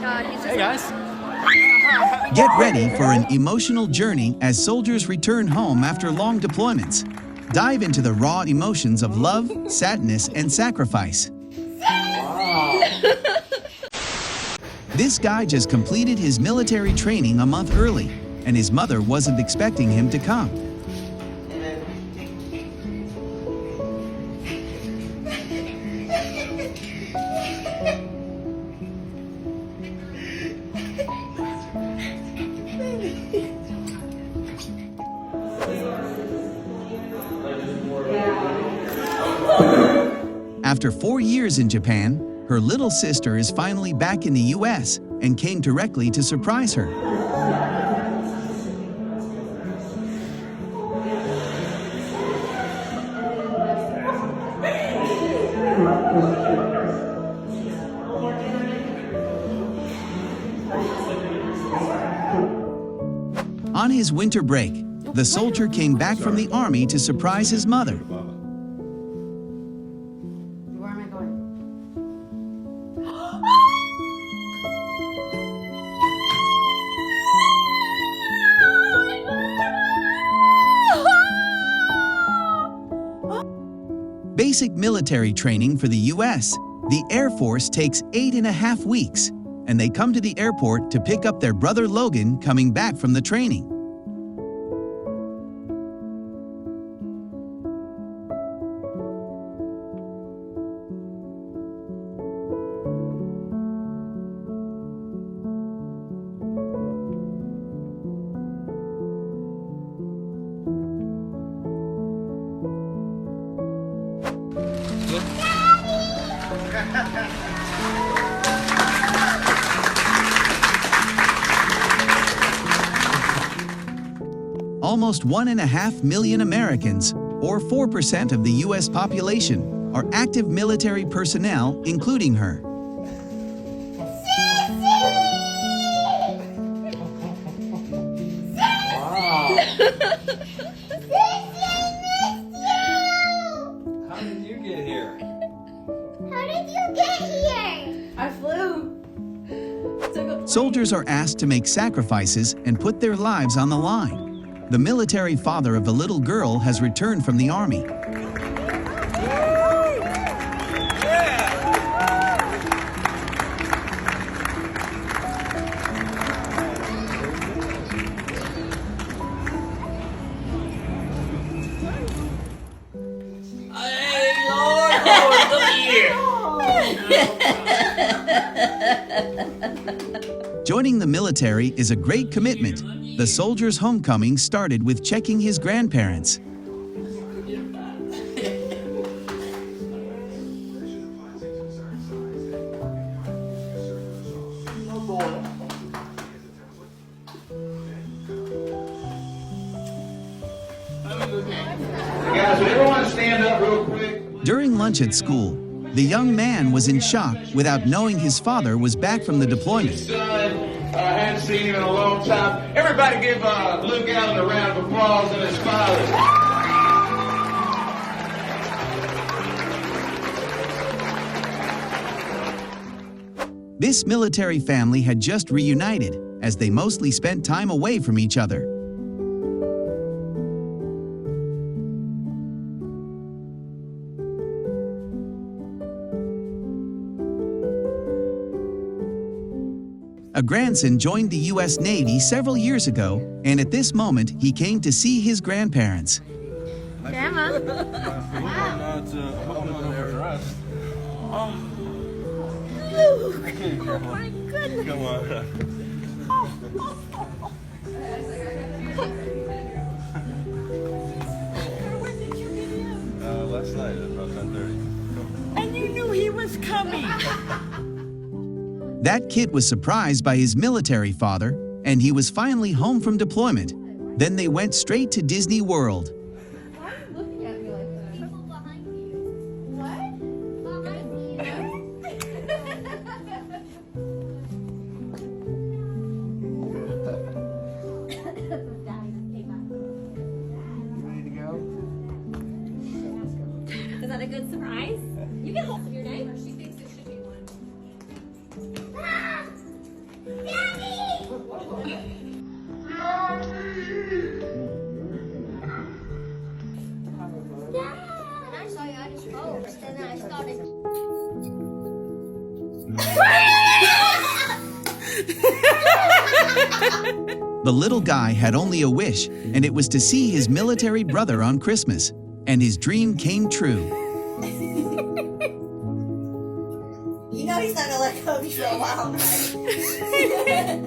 but he's just... Hey, guys. Get ready for an emotional journey as soldiers return home after long deployments. Dive into the raw emotions of love, sadness, and sacrifice. This guy just completed his military training a month early, and his mother wasn't expecting him to come. After 4 years in Japan, her little sister is finally back in the US and came directly to surprise her. On his winter break, the soldier came back from the army to surprise his mother. Where am I going? Basic military training for the US, the Air Force takes 8.5 weeks, and they come to the airport to pick up their brother Logan coming back from the training. Almost 1.5 million Americans, or 4% of the US population, are active military personnel, including her. How did you get here? How did you get here? I flew. Soldiers are asked to make sacrifices and put their lives on the line. The military father of the little girl has returned from the army. Hey, Lord, come here. Joining the military is a great commitment. The soldier's homecoming started with checking his grandparents. Guys, would everyone stand up real quick? During lunch at school, the young man was in shock without knowing his father was back from the deployment. Son, I hadn't seen him in a long time. Everybody give Luke Allen a round of applause and his father. This military family had just reunited, as they mostly spent time away from each other. A grandson joined the U.S. Navy several years ago, and at this moment, he came to see his grandparents. Grandma. Oh my goodness. Come on. When did you get in? Last night at about 10:30. And you knew he was coming. That kid was surprised by his military father, and he was finally home from deployment. Then they went straight to Disney World. Why are you looking at me like that? People behind you. What? Behind you. Is that a good surprise? You can hold your name. She thinks it should be one. The little guy had only a wish, and it was to see his military brother on Christmas. And his dream came true. You know he's not gonna let go of you for a while, right?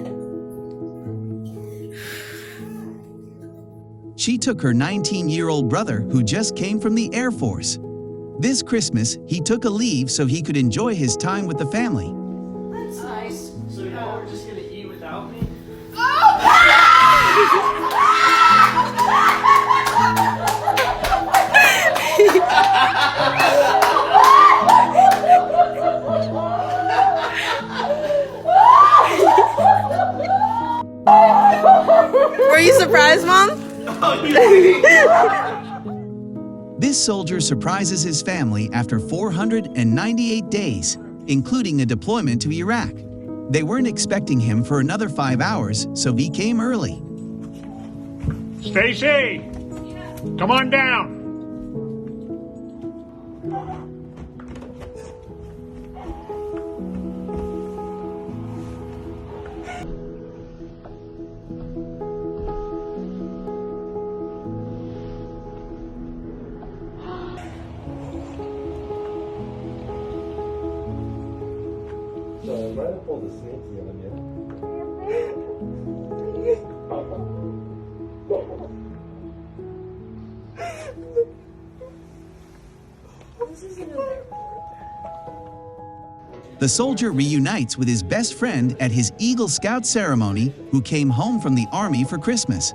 She took her 19-year-old brother who just came from the Air Force. This Christmas, he took a leave so he could enjoy his time with the family. That's nice. So y'all are just gonna eat without me? Were you surprised, Mom? This soldier surprises his family after 498 days, including a deployment to Iraq. They weren't expecting him for another 5 hours, so he came early. Stacy, come on down. So, right up all the snakes on you. The soldier reunites with his best friend at his Eagle Scout ceremony, who came home from the Army for Christmas.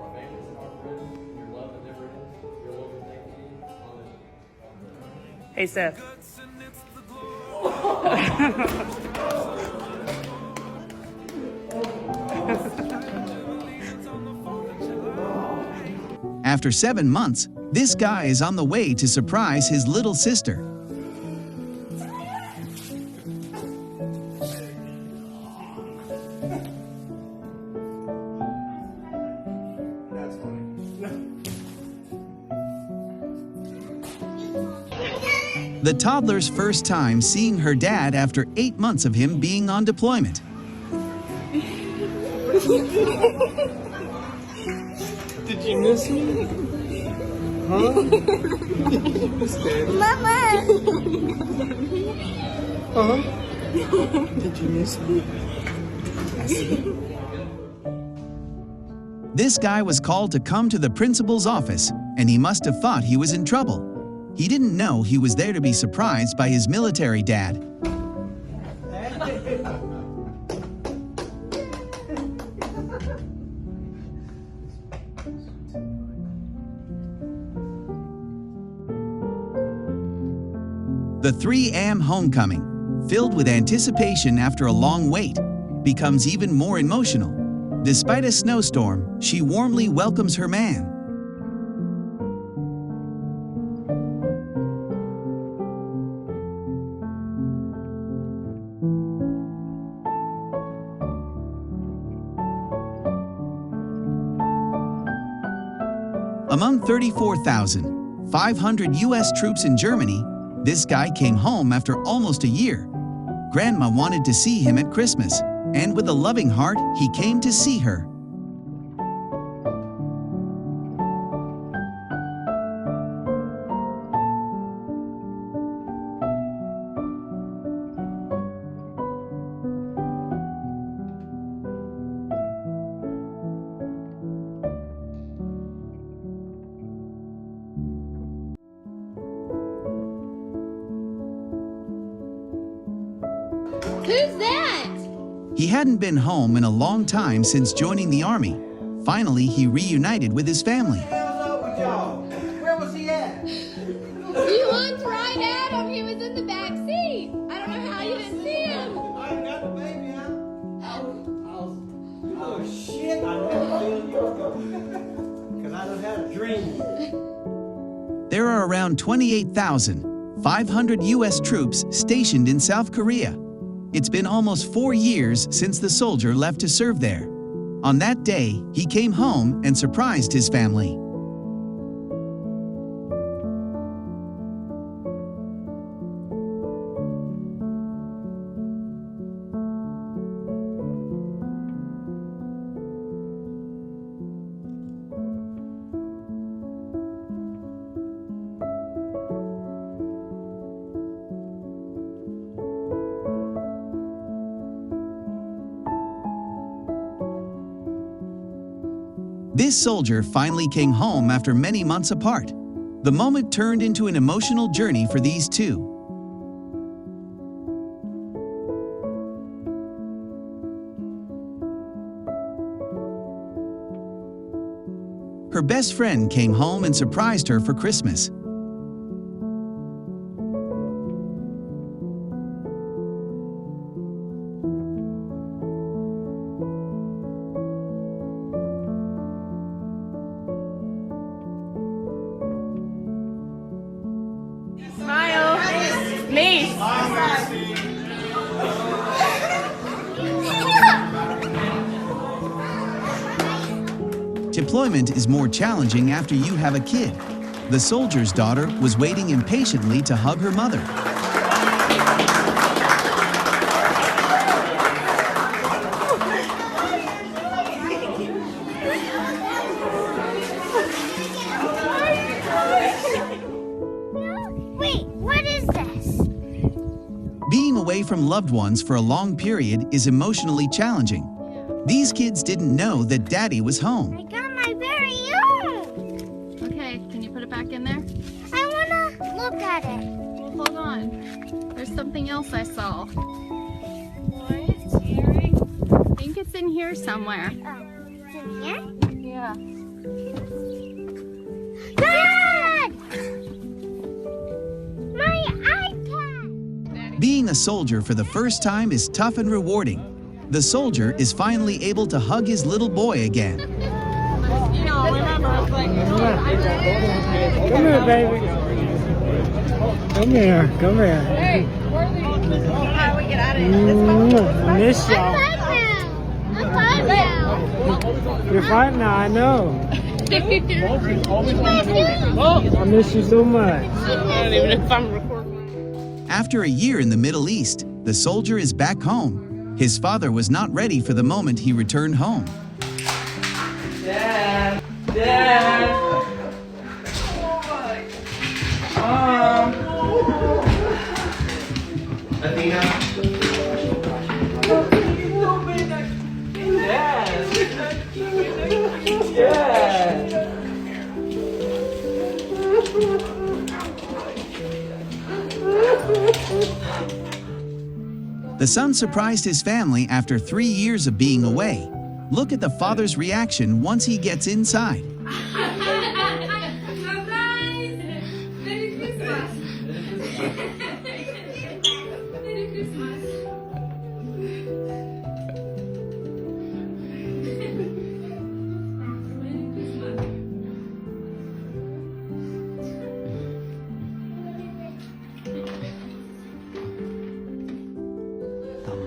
Hey, Seth. After 7 months, this guy is on the way to surprise his little sister. The toddler's first time seeing her dad after 8 months of him being on deployment. Did you miss me? Huh? Mama! Huh? Did you miss me? This guy was called to come to the principal's office, and he must have thought he was in trouble. He didn't know he was there to be surprised by his military dad. The 3 a.m. homecoming, filled with anticipation after a long wait, becomes even more emotional. Despite a snowstorm, she warmly welcomes her man. Among 34,500 U.S. troops in Germany, this guy came home after almost a year. Grandma wanted to see him at Christmas, and with a loving heart, he came to see her. Who's that? He hadn't been home in a long time since joining the Army. Finally, he reunited with his family. Where was he at? You looked right at him. He was in the back seat. I don't know how you didn't see him. I got the baby out. Oh shit! I never feel you ago. Because I done had a dream. There are around 28,500 U.S. troops stationed in South Korea. It's been almost 4 years since the soldier left to serve there. On that day, he came home and surprised his family. This soldier finally came home after many months apart. The moment turned into an emotional journey for these two. Her best friend came home and surprised her for Christmas. Smile. Me. Deployment is more challenging after you have a kid. The soldier's daughter was waiting impatiently to hug her mother. Wait, what is this? Being away from loved ones for a long period is emotionally challenging. These kids didn't know that Daddy was home. I got my very own. Okay, can you put it back in there? I wanna look at it. Well, hold on. There's something else I saw. What? I think it's in here somewhere. Oh, it's in here? Yeah. Dad! My iPad! Being a soldier for the first time is tough and rewarding. The soldier is finally able to hug his little boy again. No, remember, it's like, Come here, baby. Come here. Come here. hey, how do we get out of here? I miss I'm y'all. fine now. You're fine now, I know. I miss you so much. I don't even know if I'm recording. After a year in the Middle East, the soldier is back home. His father was not ready for the moment he returned home. Dad. Dad. Athena? The son surprised his family after 3 years of being away. Look at the father's reaction once he gets inside.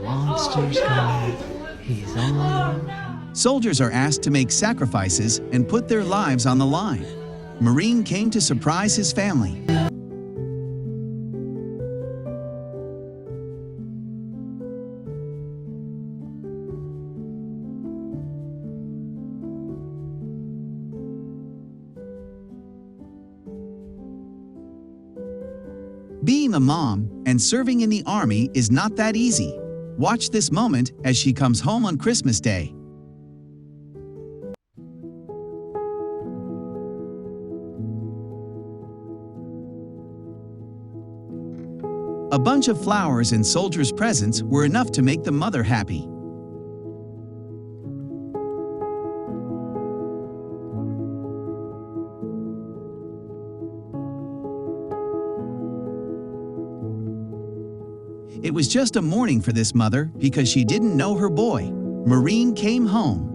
Monster's coming. He's on. Soldiers are asked to make sacrifices and put their lives on the line. Marine came to surprise his family. Being a mom and serving in the army is not that easy. Watch this moment as she comes home on Christmas Day. A bunch of flowers and soldiers' presents were enough to make the mother happy. It was just a morning for this mother because she didn't know her boy. Marine came home.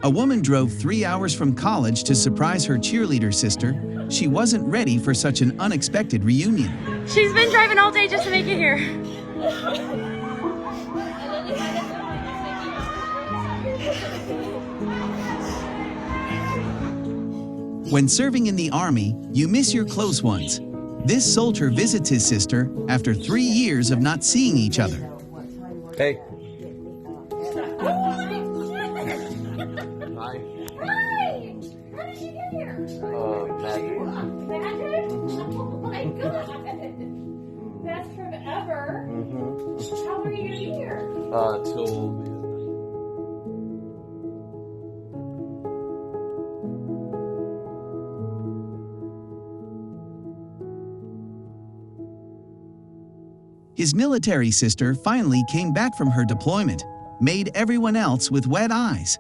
A woman drove 3 hours from college to surprise her cheerleader sister. She wasn't ready for such an unexpected reunion. She's been driving all day just to make it here. When serving in the army, you miss your close ones. This soldier visits his sister after 3 years of not seeing each other. Hey. Hi! How did you get here? Magic. Magic? Oh my god! Best trip ever. How long are you gonna be here? Till His military sister finally came back from her deployment, made everyone else with wet eyes.